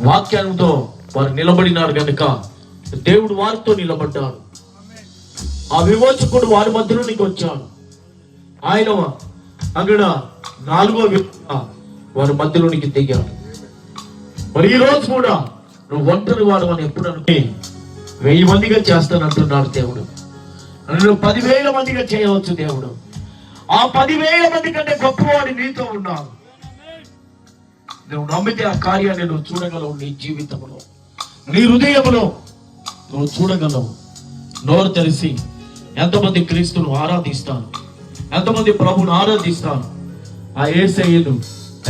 వాక్యంతో వారు నిలబడినారు కనుక దేవుడు వారితో నిలబడ్డాడు. ఆ విమోచకుడు వారి మధ్యలోనికి వచ్చాడు. ఆయన అక్కడ 4వ వ్యక్తిగా వారి మధ్యలోనికి దిగాడు. మరి ఈ రోజు కూడా నువ్వు ఒంటరి వాడు అని ఎప్పుడు అనుకుని 1000 మందిగా చేస్తానంటున్నాడు దేవుడు. నువ్వు 10,000 మందిగా చేయవచ్చు దేవుడు. ఆ 10,000 మంది కంటే గొప్పవాడు నీతో ఉన్నాడు. నువ్వు నమ్మితే ఆ కార్యాన్ని నువ్వు చూడగలవు. నీ జీవితంలో, నీ హృదయంలో నువ్వు చూడగలవు. నోరు తెరిసి ఎంతమంది క్రీస్తును ఆరాధిస్తాను, ఎంతమంది ప్రభువును ఆరాధిస్తాను, ఆ యేసయ్యను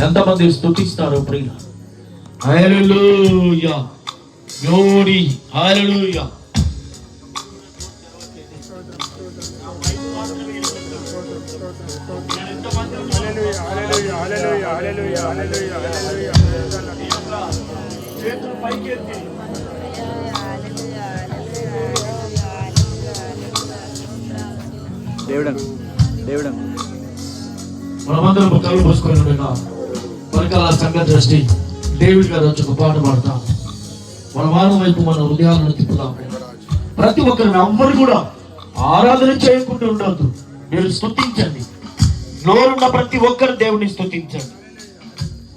ఎంతమంది స్తుతిస్తారు ప్రియులారా. హల్లెలూయా, గ్లోరీ, హల్లెలూయా. చేతులు పైకెత్తి మనమందరం కళ్ళు పోసుకొని పరకాల సంఘ దృష్టి డేవిడ్ గారు వచ్చి ఒక పాట పాడతాం. మన వారం వైపు మన హృదయాలను తిప్పుదాం. ప్రతి ఒక్కరిని ఎవ్వరు కూడా ఆరాధన చేయకుండా ఉండవద్దు. మీరు స్తుతించండి. నోరున్న ప్రతి ఒక్కరు దేవుని స్తుతించండి.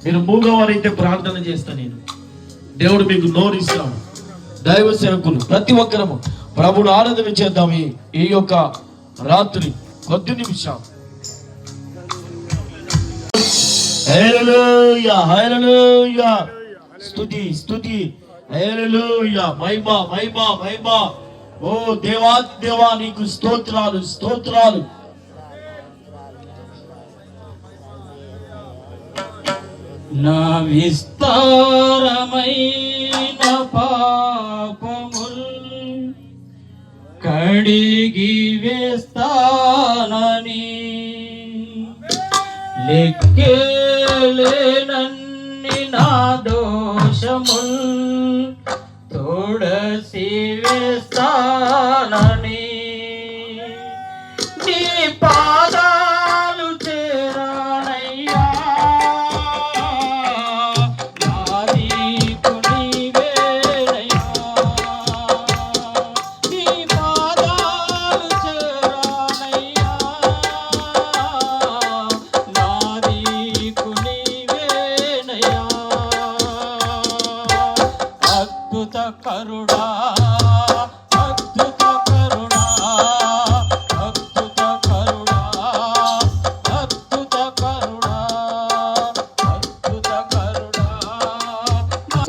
మీరు మూగవారైతే ప్రార్థన చేస్తా. నేను దేవుడు మీకు నోరు ఇస్తాను. దైవ సేవకులు ప్రతి ఒక్కరము ప్రభువును ఆరాధన చేద్దాం. ఈ యొక్క రాత్రి కొద్ది నిమిషం. హల్లెలూయా, హల్లెలూయా, స్తుతి స్తుతి, హల్లెలూయా, మహిమ మహిమ మహిమ. ఓ దేవాది దేవా, నీకు స్తోత్రాలు స్తోత్రాలు. నా విస్తారమైన పాపముల్ కడిగి వేస్తానని లెక్కేలేనన్ని నా దోషముల్ తోడసి వేస్తానని నీ పాదాలు చేరానయ్యా. కరుడా